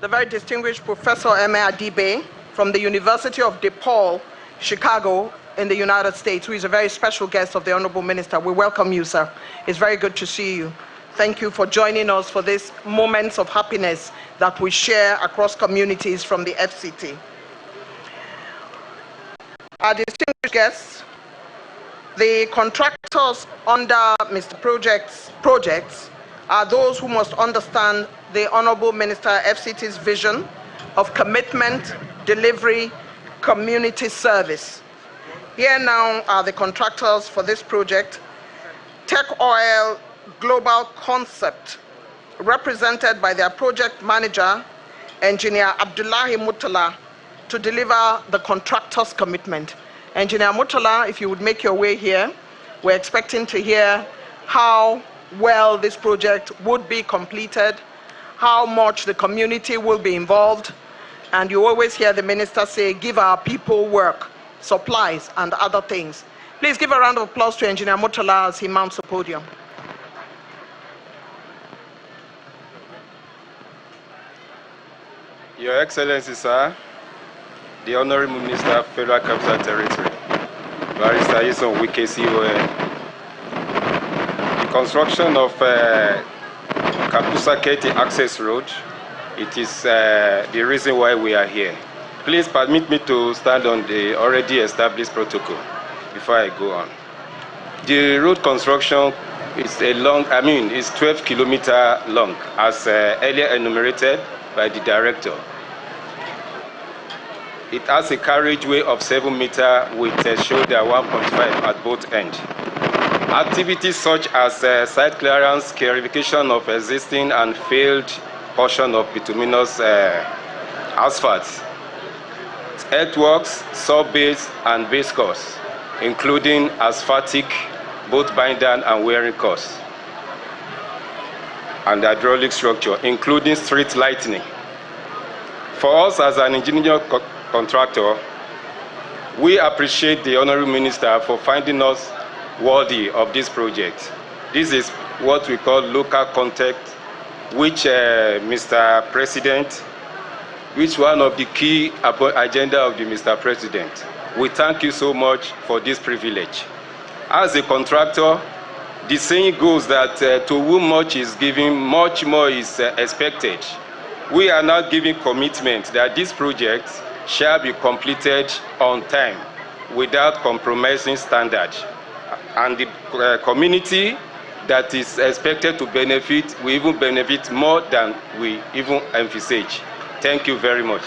the very distinguished Professor Eme Adibe from the University of DePaul, Chicago, in the United States, who is a very special guest of the Honorable Minister. We welcome you, sir. It's very good to see you. Thank you for joining us for these moments of happiness that we share across communities from the FCT. Our distinguished guests, the contractors under Mr. Projects are those who must understand the Honorable Minister FCT's vision of commitment, delivery, community service. Here now are the contractors for this project. Tech Oil Global Concept, represented by their project manager, Engineer Abdullahi Mutala, to deliver the contractor's commitment. Engineer Mutala, if you would make your way here, we're expecting to hear how well this project would be completed, how much the community will be involved, and you always hear the minister say, give our people work, supplies, and other things. Please give a round of applause to Engineer Mutala as he mounts the podium. Your Excellency, sir, the Honorable Minister of Federal Capital Territory, Barrister Yison Wike, CON. The construction of Kabusa Ketti Access Road, it is the reason why we are here. Please permit me to stand on the already established protocol before I go on. The road construction is is 12 kilometers long, as earlier enumerated by the director. It has a carriageway of 7 meters with a shoulder 1.5 at both ends. Activities such as site clearance, clarification of existing and failed portion of bituminous asphalt, earthworks, sub-base and base course, including asphaltic, both binder and wearing course, and hydraulic structure, including street lighting. For us as an engineer contractor, we appreciate the Honorable Minister for finding us worthy of this project. This is what we call local contact, which Mr. President, which one of the key agenda of the Mr. President. We thank you so much for this privilege. As a contractor, the saying goes that to whom much is given, much more is expected. We are now giving commitment that this project shall be completed on time without compromising standards. And the community that is expected to benefit will even benefit more than we even envisage. Thank you very much.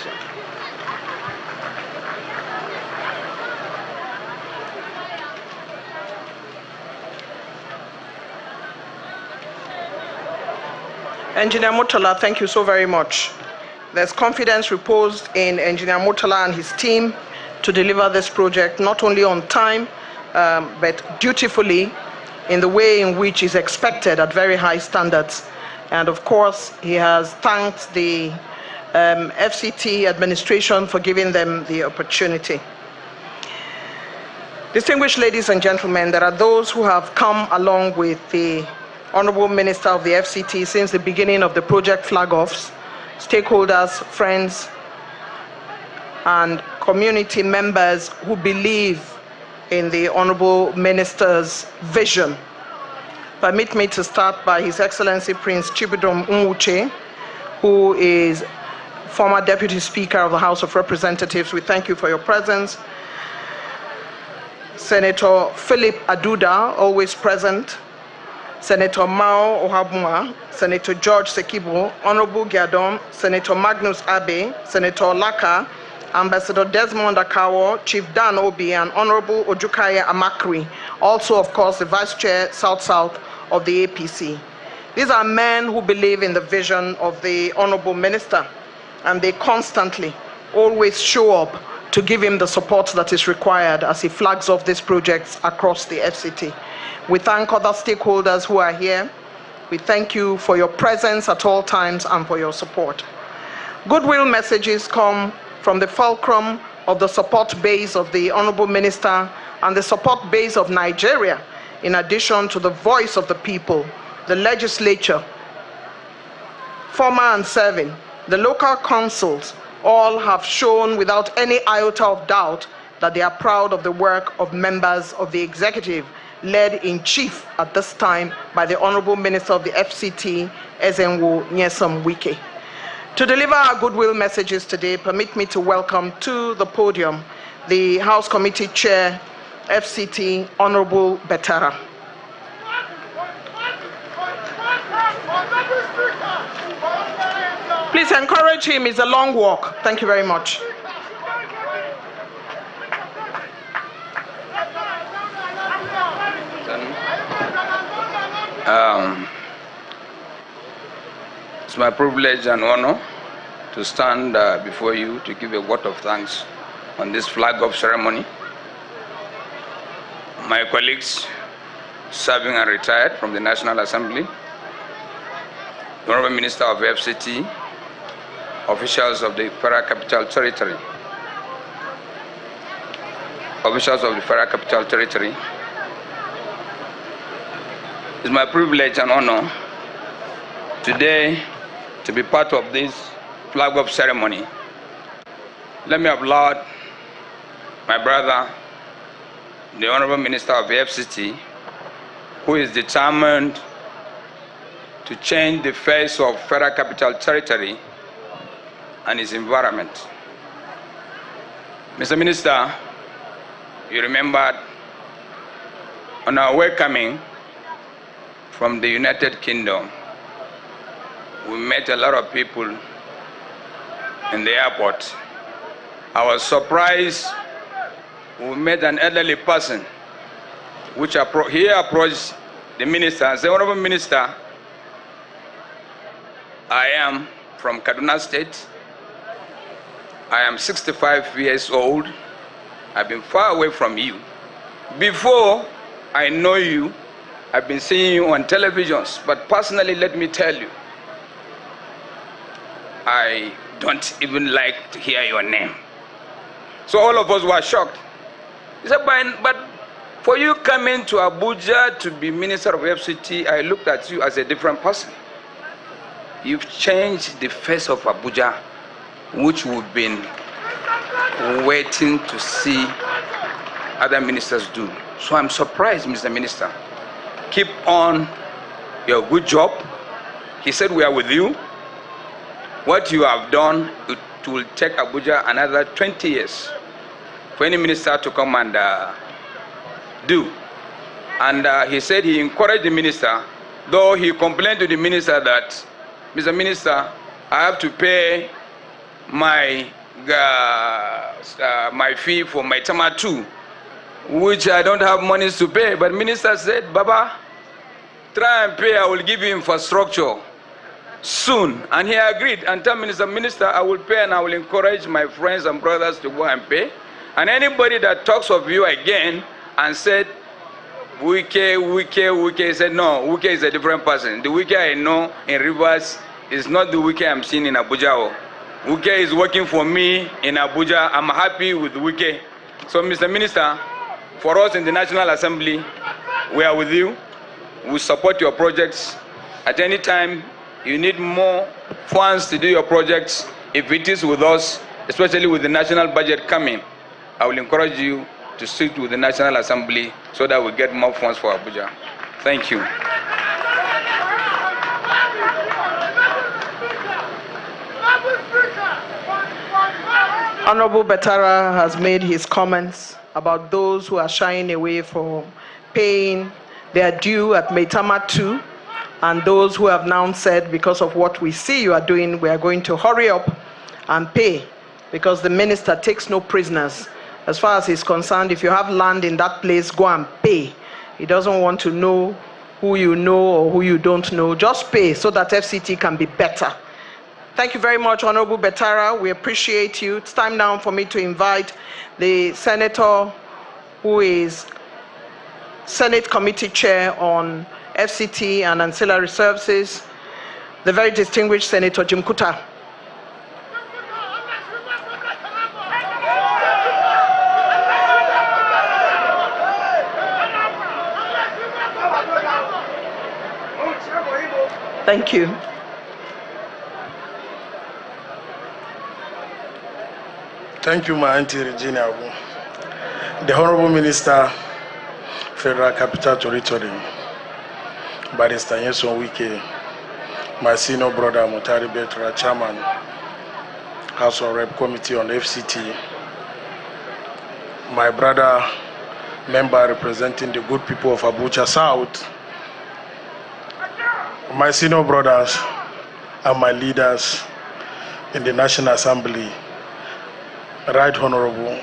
Engineer Mutala, thank you so very much. There's confidence reposed in Engineer Mutala and his team to deliver this project not only on time, but dutifully in the way in which is expected at very high standards. And of course, he has thanked the FCT administration for giving them the opportunity. Distinguished ladies and gentlemen, there are those who have come along with the Honorable Minister of the FCT since the beginning of the project flag-offs, stakeholders, friends, and community members who believe in the Honorable Minister's vision. Permit me to start by His Excellency Prince Chibudom Nwuche, who is former Deputy Speaker of the House of Representatives. We thank you for your presence. Senator Philip Aduda, always present. Senator Mao Ohabuma, Senator George Sekibo, Honorable Giadom, Senator Magnus Abe, Senator Laka, Ambassador Desmond Akawo, Chief Dan Obi, and Honorable Ojukaya Amakri, also, of course, the Vice Chair South-South of the APC. These are men who believe in the vision of the Honorable Minister, and they constantly, always show up to give him the support that is required as he flags off these projects across the FCT. We thank other stakeholders who are here. We thank you for your presence at all times and for your support. Goodwill messages come from the fulcrum of the support base of the Honorable Minister and the support base of Nigeria, in addition to the voice of the people, the legislature, former and serving, The local councils all have shown without any iota of doubt that they are proud of the work of members of the executive, led in chief at this time by the Honorable Minister of the FCT, Ezenwo Nyesom Wike. To deliver our goodwill messages today, permit me to welcome to the podium the House Committee Chair, FCT, Honorable Betara. Please encourage him, it's a long walk. Thank you very much. It's my privilege and honor to stand before you to give a word of thanks on this flag-off ceremony. My colleagues serving and retired from the National Assembly, the Honorable Minister of FCT, officials of the Federal Capital Territory, it's my privilege and honor today to be part of this flag-off ceremony. Let me applaud my brother, the Honorable Minister of the FCT, who is determined to change the face of Federal Capital Territory and its environment. Mr. Minister, you remembered on our way coming from the United Kingdom, we met a lot of people in the airport. I was surprised we met an elderly person, which he approached the minister and said, Honorable Minister, I am from Kaduna State. I am 65 years old. I've been far away from you. Before I know you, I've been seeing you on televisions, but personally, let me tell you, I don't even like to hear your name. So all of us were shocked. He said, but for you coming to Abuja to be Minister of FCT, I looked at you as a different person. You've changed the face of Abuja, which we've been waiting to see other ministers do. So I'm surprised, Mr. Minister. Keep on your good job. He said, we are with you. What you have done, it will take Abuja another 20 years for any minister to come and do. And he said he encouraged the minister, though he complained to the minister that, Mr. Minister, I have to pay my fee for my Tama 2, which I don't have money to pay. But minister said, Baba, try and pay, I will give you infrastructure soon. And he agreed and told Minister, I will pay and I will encourage my friends and brothers to go and pay. And anybody that talks of you again and said, Wike, said, no, Wike is a different person. The Wike I know in Rivers is not the Wike I'm seeing in Abuja. Wike is working for me in Abuja. I'm happy with Wike. So, Mr. Minister, for us in the National Assembly, we are with you. We support your projects. At any time you need more funds to do your projects, if it is with us, especially with the national budget coming, I will encourage you to sit with the National Assembly so that we get more funds for Abuja. Thank you. Honorable Betara has made his comments about those who are shying away from paying their due at Maitama 2, and those who have now said, because of what we see you are doing, we are going to hurry up and pay, because the minister takes no prisoners. As far as he's concerned, if you have land in that place, go and pay. He doesn't want to know who you know or who you don't know. Just pay so that FCT can be better. Thank you very much, Honorable Betara. We appreciate you. It's time now for me to invite the senator who is Senate Committee Chair on FCT and Ancillary Services, the very distinguished Senator Jim Kuta. Thank you. Thank you, my Auntie Regina. The Honorable Minister, Federal Capital Territory, Barrister Nyesom Wike, my senior brother Mutari Betra, Chairman, House of Rep Committee on FCT, my brother, member representing the good people of Abuja South, my senior brothers and my leaders in the National Assembly, Right Honorable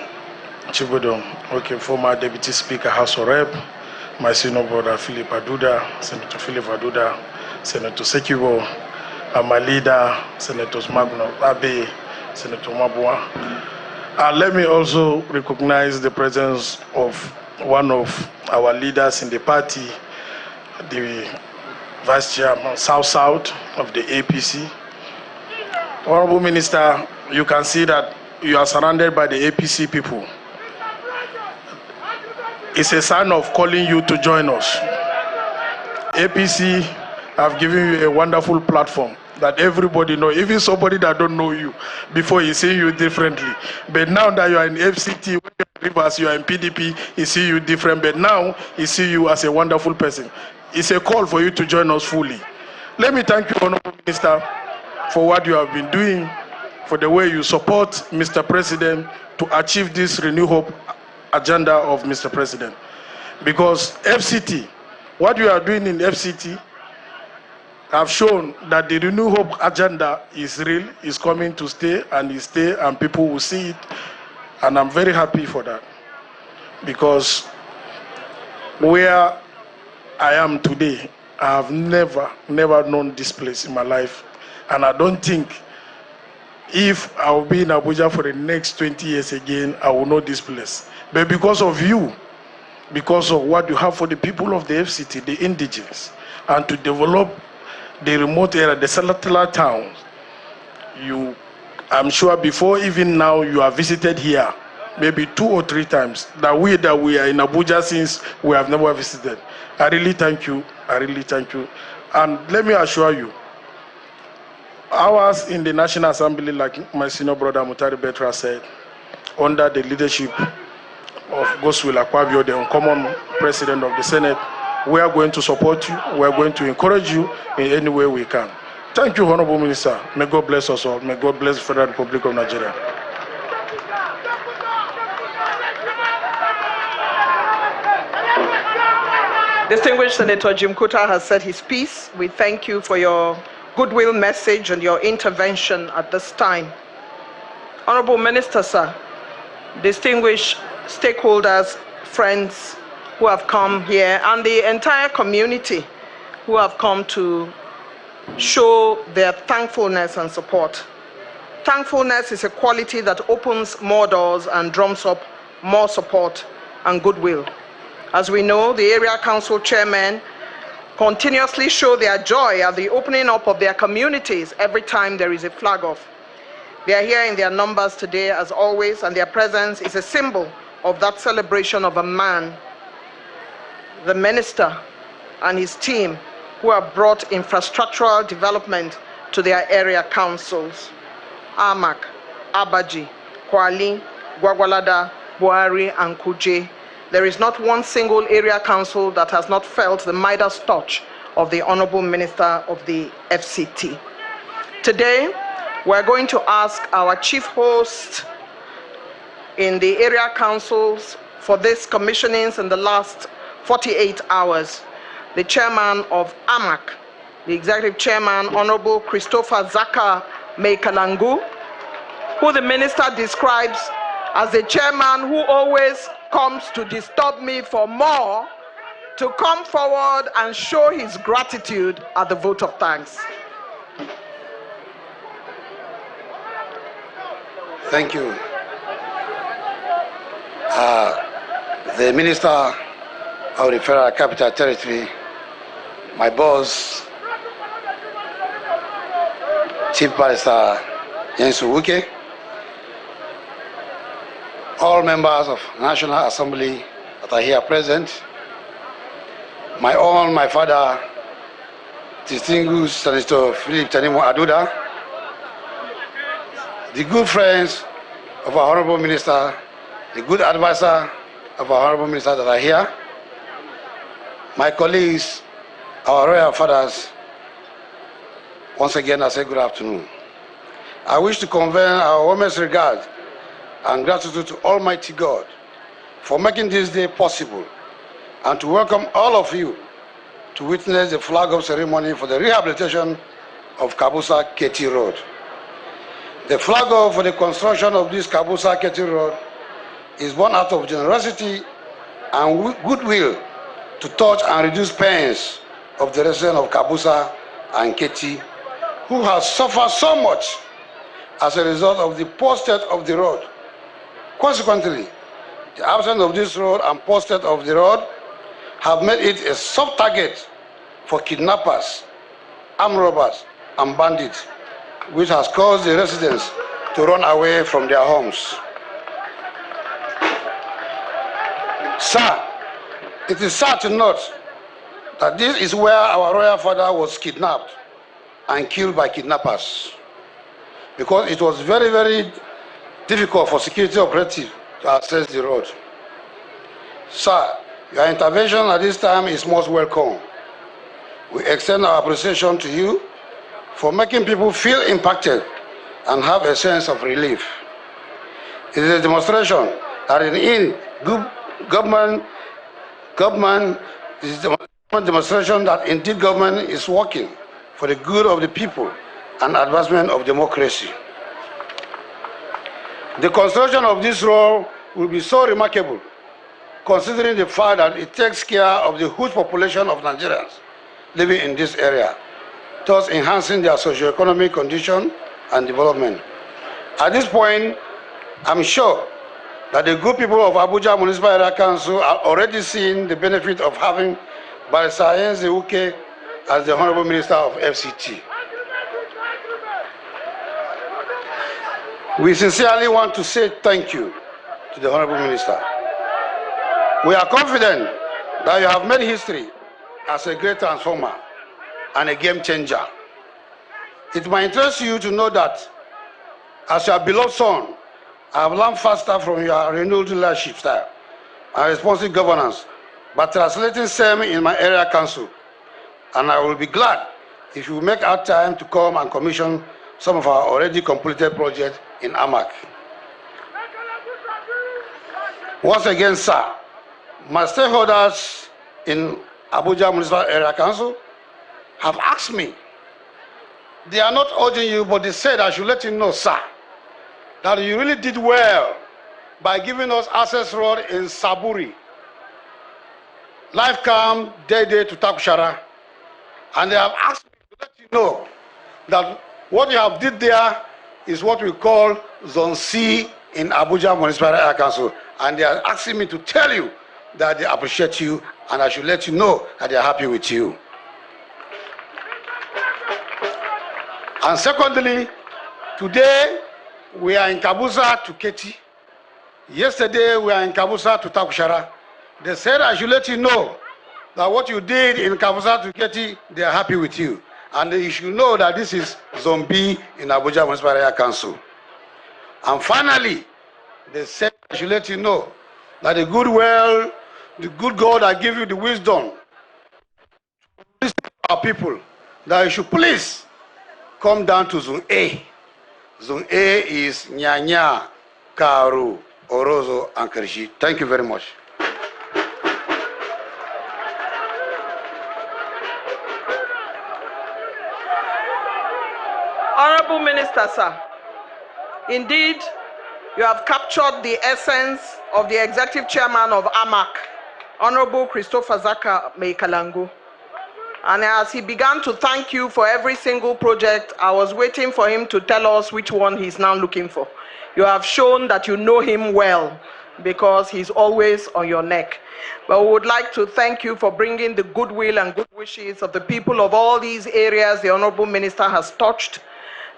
Chibodom, former Deputy Speaker, House of Rep, my senior brother Philip Aduda, Senator Philip Aduda, Senator Sekibo, and my leader, Senators Magno Abe, Senator Mabua. And let me also recognize the presence of one of our leaders in the party, the Vice Chairman South of the APC. Honorable Minister, you can see that you are surrounded by the APC people. It's a sign of calling you to join us. APC have given you a wonderful platform that everybody knows, even somebody that don't know you before he see you differently. But now that you are in FCT, when you are in Rivers, you are in PDP, he see you different. But now he see you as a wonderful person. It's a call for you to join us fully. Let me thank you, Honorable Minister, for what you have been doing, for the way you support Mr. President to achieve this Renew Hope agenda of Mr. President. Because FCT, what you are doing in FCT have shown that the Renew Hope agenda is real, is coming to stay, and people will see it. And I'm very happy for that. Because where I am today, I have never known this place in my life. And I don't think if I will be in Abuja for the next 20 years again, I will know this place. But because of you, because of what you have for the people of the FCT, the indigenous, and to develop the remote area, the satellite towns, I'm sure before even now you have visited here, maybe 2 or 3 times, that we are in Abuja since we have never visited. I really thank you. I really thank you. And let me assure you, ours in the National Assembly, like my senior brother Mutari Betra said, under the leadership of Goswil Akwabio, the uncommon president of the Senate, we are going to support you. We are going to encourage you in any way we can. Thank you, Honorable Minister. May God bless us all. May God bless the Federal Republic of Nigeria. Distinguished Senator Jim Kuta has said his piece. We thank you for your goodwill message and your intervention at this time. Honorable Minister, sir, distinguished stakeholders, friends who have come here, and the entire community who have come to show their thankfulness and support. Thankfulness is a quality that opens more doors and drums up more support and goodwill. As we know, the area council chairmen continuously show their joy at the opening up of their communities every time there is a flag off. They are here in their numbers today, as always, and their presence is a symbol of that celebration of a man, the minister and his team, who have brought infrastructural development to their area councils. Amak, Abaji, Kwali, Gwagwalada, Buhari, and Kuje. There is not one single area council that has not felt the Midas touch of the Honorable Minister of the FCT. Today, we're going to ask our chief host in the area councils for this commissionings in the last 48 hours, the chairman of AMAC, the executive chairman, Honorable Christopher Zaka Meikalangu, who the minister describes as the chairman who always comes to disturb me for more, to come forward and show his gratitude at the vote of thanks. Thank you. The Minister of the Federal Capital Territory, my boss, Chief Barrister Nyesom Wike, all members of National Assembly that are here present, my father, distinguished Senator Philip Aduda, the good friends of our Honorable Minister, the good advisor of our Honorable Minister that are here, my colleagues, our royal fathers, once again I say good afternoon. I wish to convey our warmest regard and gratitude to Almighty God for making this day possible and to welcome all of you to witness the flag-off ceremony for the rehabilitation of Kabusa Ketti Road. The flag-off for the construction of this Kabusa Ketti Road is born out of generosity and goodwill to touch and reduce pains of the residents of Kabusa and Ketti, who have suffered so much as a result of the poor state of the road. Consequently, the absence of this road and poor state of the road have made it a soft target for kidnappers, armed robbers, and bandits, which has caused the residents to run away from their homes. Sir, it is sad to note that this is where our royal father was kidnapped and killed by kidnappers, because it was very, very difficult for security operatives to access the road. Sir, your intervention at this time is most welcome. We extend our appreciation to you for making people feel impacted and have a sense of relief. It is a demonstration that in government is a demonstration that indeed government is working for the good of the people and advancement of democracy. The construction of this road will be so remarkable, considering the fact that it takes care of the huge population of Nigerians living in this area, thus enhancing their socio-economic condition and development. At this point, I'm sure that the good people of Abuja Municipal Area Council are already seeing the benefit of having Barrister Enze Uke as the Honorable Minister of FCT. We sincerely want to say thank you to the Honorable Minister. We are confident that you have made history as a great transformer and a game changer. It might interest you to know that as your beloved son, I have learned faster from your renewed leadership style and responsive governance by translating same in my area council. And I will be glad if you make out time to come and commission some of our already completed projects in Amak. Once again, sir, my stakeholders in Abuja Municipal Area Council have asked me. They are not urging you, but they said I should let you know, sir, that you really did well by giving us access road in Saburi, Life Camp, Day to Takushara, and they have asked me to let you know that what you have did there is what we call Zone C in Abuja Municipal Area Council, and they are asking me to tell you that they appreciate you, and I should let you know that they are happy with you. And secondly, today we are in Kabusa to Ketti. Yesterday we are in Kabusa to Takushara. They said I should let you know that what you did in Kabusa to Ketti, they are happy with you. And you should know that this is Zone B in Abuja Municipal Area Council. And finally, they said I should let you know that the good God that gave you the wisdom to listen to our people, that you should please come down to Zone A. Zone A is Nyanya, Karu, Orozo, and Kershi. Thank you very much. Honorable Minister, sir, indeed, you have captured the essence of the Executive Chairman of AMAC, Honorable Christopher Zaka Meikalangu. And as he began to thank you for every single project, I was waiting for him to tell us which one he's now looking for. You have shown that you know him well, because he's always on your neck. But we would like to thank you for bringing the goodwill and good wishes of the people of all these areas the Honorable Minister has touched,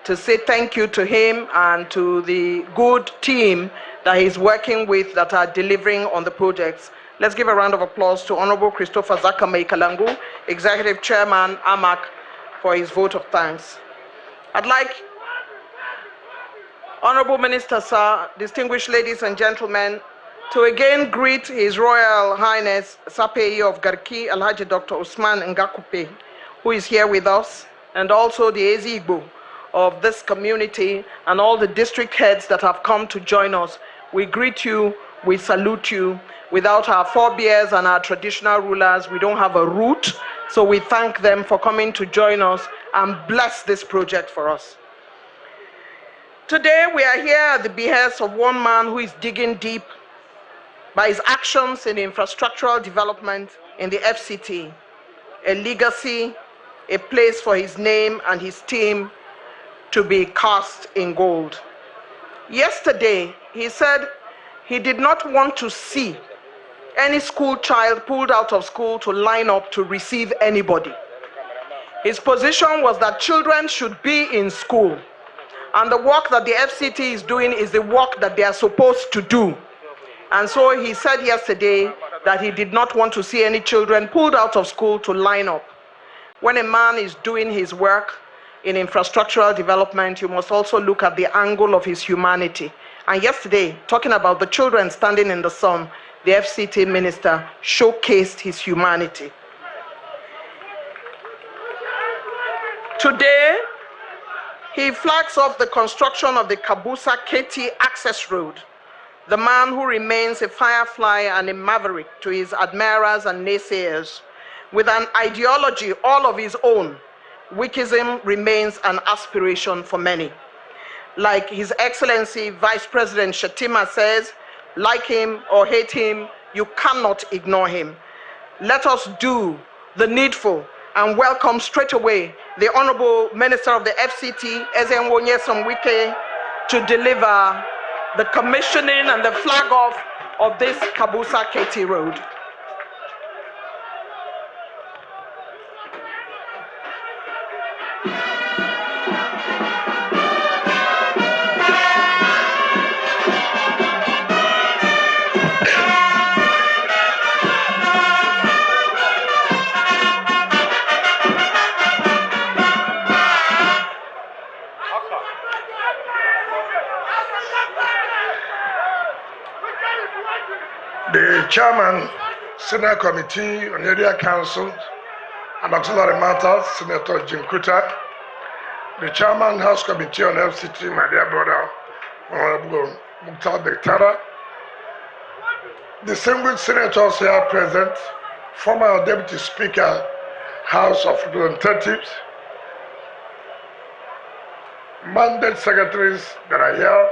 to say thank you to him and to the good team that he's working with that are delivering on the projects. Let's give a round of applause to Honorable Christopher Zaka Meikalangu, Executive Chairman, AMAC, for his vote of thanks. I'd like Honorable Minister, sir, distinguished ladies and gentlemen, to again greet His Royal Highness Sapei of Garki, Alhaji Dr. Usman Ngakupe, who is here with us, and also the Ezigbo of this community and all the district heads that have come to join us. We greet you, we salute you. Without our forebears and our traditional rulers, we don't have a root, so we thank them for coming to join us and bless this project for us. Today, we are here at the behest of one man who is digging deep by his actions in infrastructural development in the FCT, a legacy, a place for his name and his team to be cast in gold. Yesterday, he said he did not want to see any school child pulled out of school to line up to receive anybody. His position was that children should be in school, and the work that the FCT is doing is the work that they are supposed to do. And so he said yesterday that he did not want to see any children pulled out of school to line up. When a man is doing his work in infrastructural development, you must also look at the angle of his humanity. And yesterday, talking about the children standing in the sun, the FCT minister showcased his humanity. Today, he flags off the construction of the Kabusa Ketti access road. The man who remains a firefly and a maverick to his admirers and naysayers, with an ideology all of his own, Wikism remains an aspiration for many. Like His Excellency Vice President Shettima says, like him or hate him, you cannot ignore him. Let us do the needful and welcome straight away the Honorable Minister of the FCT, Ezenwo Wike, to deliver the commissioning and the flag off of this Kabusa Ketti Road. The Chairman, Senate Committee on Area Council and Auxiliary Matters, Senator Jim Kuta, the Chairman, House Committee on FCT, my dear brother, Honorable Mukhtar Bektara, distinguished senators here present, former Deputy Speaker, House of Representatives, mandate secretaries that are here,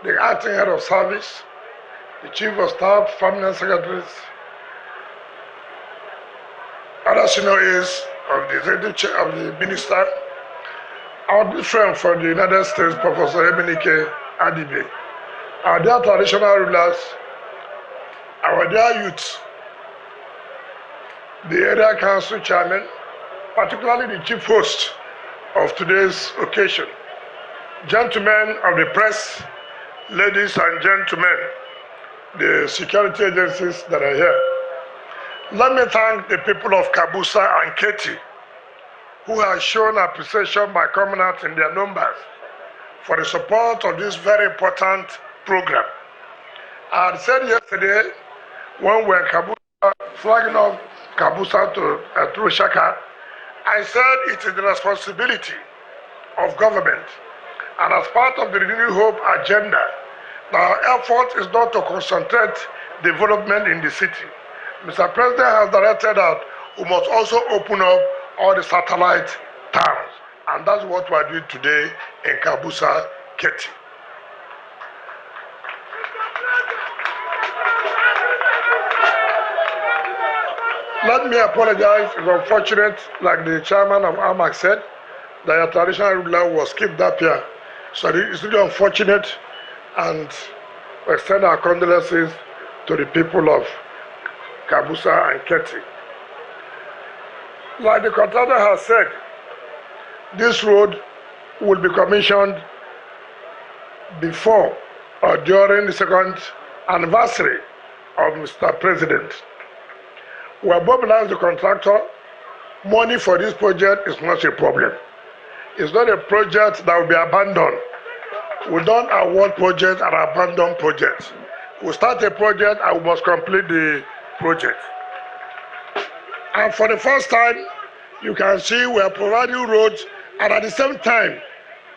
the acting head of service, the Chief of Staff, Permanent Secretaries, other senior aides of the Minister, our good friend from the United States, Professor Emenike Adibe, our dear traditional rulers, our dear youth, the area council chairman, particularly the chief host of today's occasion, gentlemen of the press, ladies and gentlemen, the security agencies that are here. Let me thank the people of Kabusa and Ketti who have shown appreciation by coming out in their numbers for the support of this very important program. I had said yesterday when we were Kabusa, flagging off Kabusa to Shaka, I said it is the responsibility of government and as part of the Renewed Hope agenda, our effort is not to concentrate development in the city. Mr. President has directed that we must also open up all the satellite towns. And that's what we are doing today in Kabusa, Ketti. Let me apologize. It's unfortunate, like the chairman of AMAC said, that your traditional ruler was skipped up here. So it's really unfortunate, and we extend our condolences to the people of Kabusa and Ketti. Like the contractor has said, this road will be commissioned before or during the second anniversary of Mr. President. We have mobilized the contractor. Money for this project is not a problem. It's not a project that will be abandoned We don't award projects and abandon projects. We start a project and we must complete the project. And for the first time, you can see we are providing roads and at the same time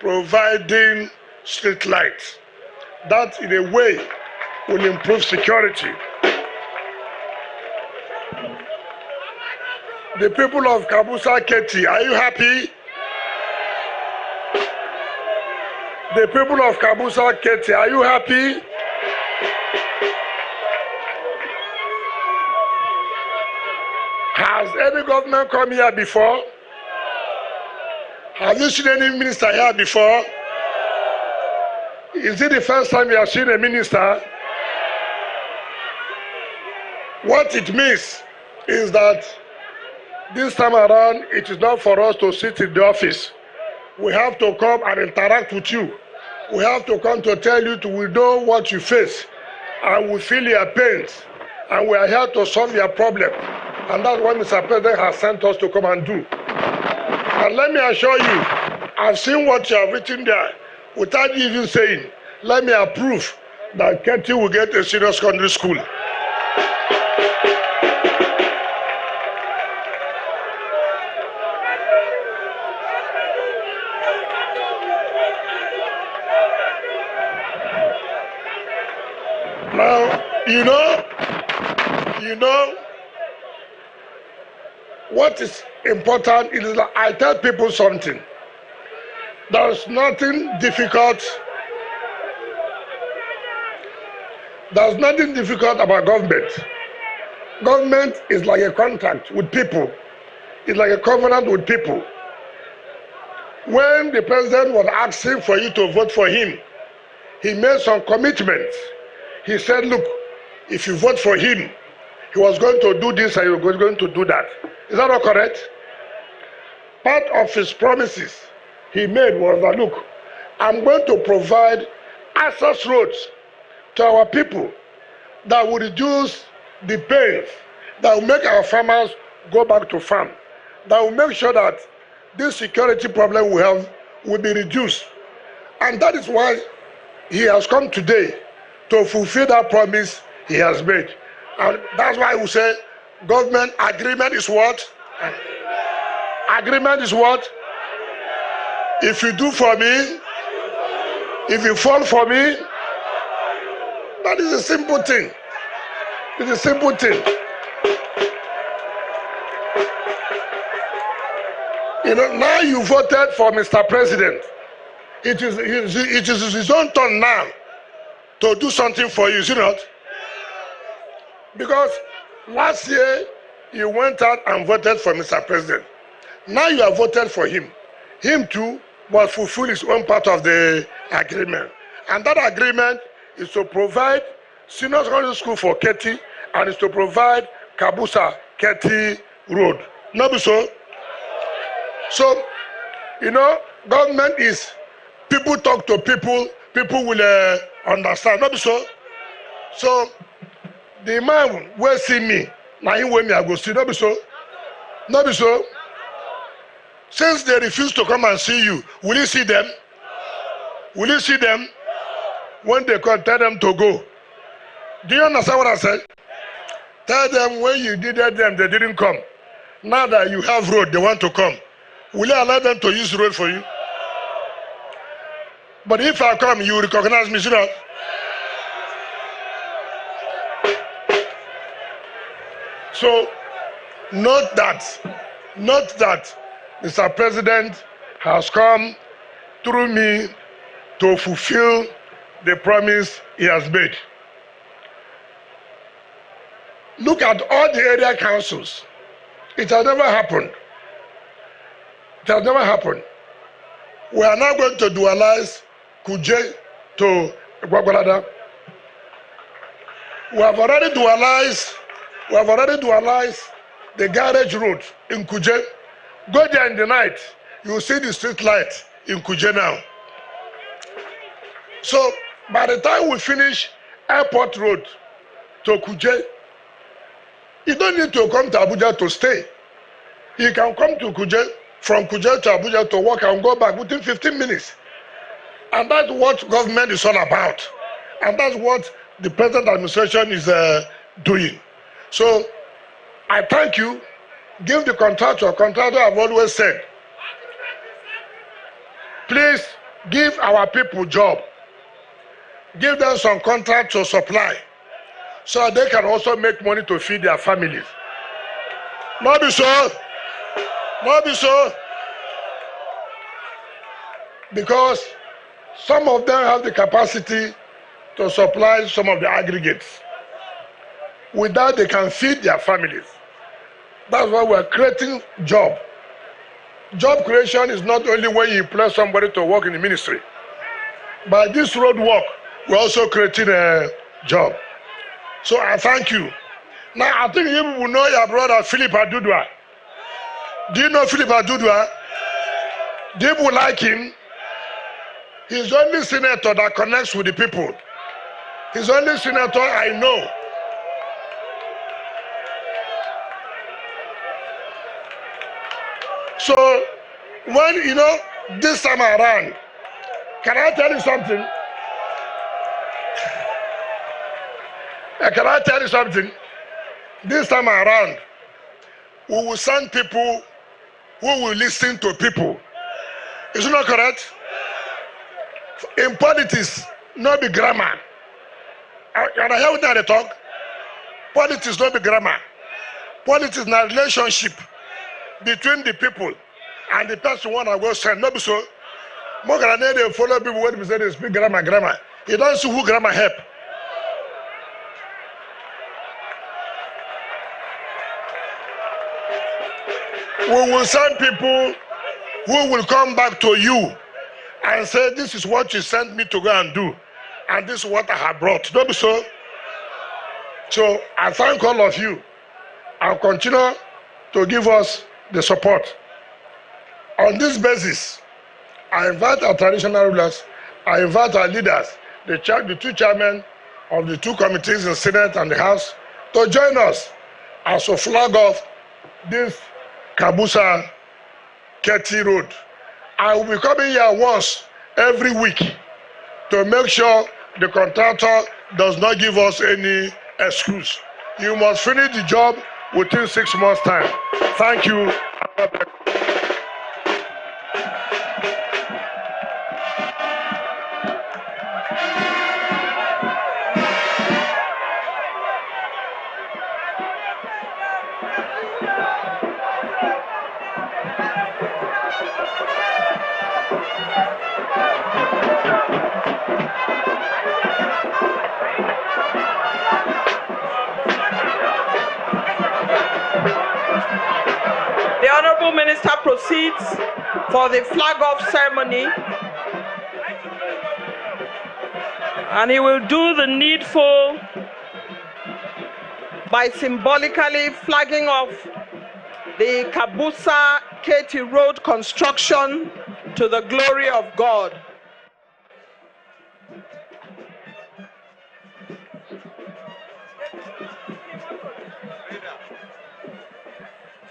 providing street lights. That in a way will improve security. The people of Kabusa, Ketti, are you happy? The people of Kabusa, Ketti, are you happy? Has any government come here before? Have you seen any minister here before? Is it the first time you have seen a minister? What it means is that this time around, it is not for us to sit in the office. We have to come and interact with you. We have to come to tell you we know what you face and we feel your pains and we are here to solve your problem. And that's what Mr. President has sent us to come and do. And let me assure you, I've seen what you have written there without even saying, let me approve that Ketti will get a senior secondary school. Now, you know, what is important is that I tell people something. There's nothing difficult. There's nothing difficult about government. Government is like a contract with people. It's like a covenant with people. When the president was asking for you to vote for him, he made some commitments. He said, look, if you vote for him, he was going to do this and he was going to do that. Is that not correct? Part of his promises he made was that, look, I'm going to provide access roads to our people that will reduce the pains, that will make our farmers go back to farm, that will make sure that this security problem we have will be reduced. And that is why he has come today to fulfill that promise he has made. And that's why we say government agreement is what? Agreement is what? If you do for me, if you fall for me, that is a simple thing. It's a simple thing. You know, now you voted for Mr. President. It is his own turn now to do something for you, is it not? Because last year you went out and voted for Mr. President. Now you have voted for him. Him too must fulfill his own part of the agreement. And that agreement is to provide senior secondary school for Ketti and is to provide Kabusa Ketti Road. Not be so? So, you know, government is people talk to people, people will understand. Not be so? So, the man will see me, now he will me I go see. Not be so? Not be so? Since they refuse to come and see you, will you see them? Will you see them? When they come, tell them to go. Do you understand what I said? Tell them when you did them, they didn't come. Now that you have road, they want to come. Will you allow them to use road for you? But if I come, you recognize me, sir. So, note that Mr. President has come through me to fulfill the promise he has made. Look at all the area councils. It has never happened. It has never happened. We are now going to dualize Kuje to Gwagwalada. We have already dualized the garage road in Kuje. Go there in the night, you will see the street light in Kuje now. So by the time we finish Airport Road to Kuje, you don't need to come to Abuja to stay. You can come to Kuje, from Kuje to Abuja to work and go back within 15 minutes. And that's what government is all about. And that's what the present administration is doing. So I thank you. Give the contractor, I've always said, please give our people job. Give them some contract to supply so they can also make money to feed their families. Not be so. Not be so. Because some of them have the capacity to supply some of the aggregates. With that, they can feed their families. That's why we're creating job. Job creation is not only when you employ somebody to work in the ministry. By this road work, we're also creating a job. So I thank you. Now, I think you will know your brother Philip Adudua. Do you know Philip Adudua? Do you like him? He's the only senator that connects with the people. He's the only senator I know. So, when, this time around, can I tell you something? Can I tell you something? This time around, we will send people who will listen to people. Is it not correct? In politics, not be grammar. And I hear what they talk. Politics not be grammar. Politics is a relationship between the people and the person one I will send. Not be so. More than they follow people when they say they speak grammar. You don't see who grammar help. We will send people who will come back to you and say, this is what you sent me to go and do. And this is what I have brought. Don't be so. So I thank all of you. I'll continue to give us the support. On this basis, I invite our traditional rulers, I invite our leaders, the two chairmen of the two committees in the Senate and the House, to join us as a flag off this Kabusa Ketti Road. I will be coming here once every week to make sure the contractor does not give us any excuse. You must finish the job within 6 months' time. Thank you. The Honorable Minister proceeds for the flag-off ceremony, and he will do the needful by symbolically flagging off the Kabusa Ketti Road construction to the glory of God.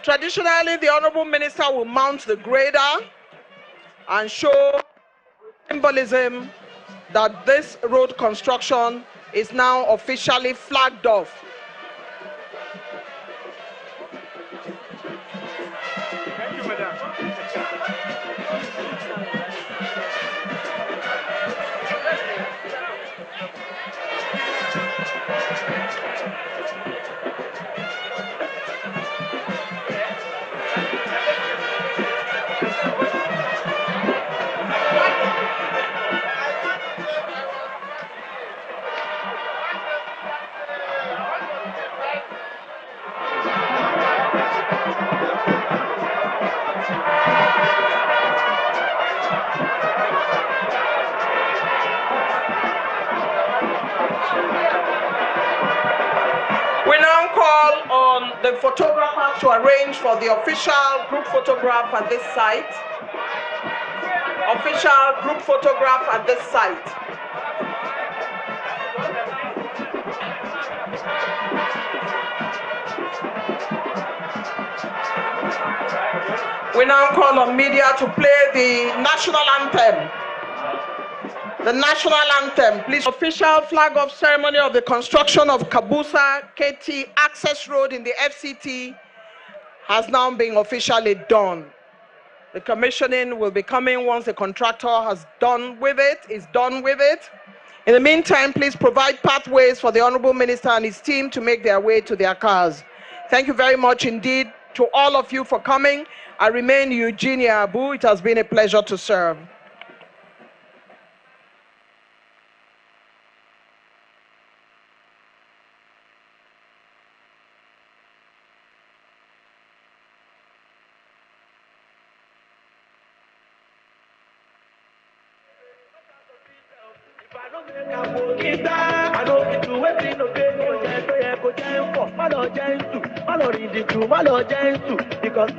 Traditionally, the Honorable Minister will mount the grader and show symbolism that this road construction is now officially flagged off. Thank you, Madam. We now call on the photographers to arrange for the official group photograph at this site. Official group photograph at this site. We now call on media to play the national anthem. The national anthem, please. Official flag off ceremony of the construction of Kabusa Ketti access road in the FCT has now been officially done. The commissioning will be coming once the contractor is done with it. In the meantime, please provide pathways for the Honorable Minister and his team to make their way to their cars. Thank you very much indeed to all of you for coming. I remain Eugenia Abu. It has been a pleasure to serve. Because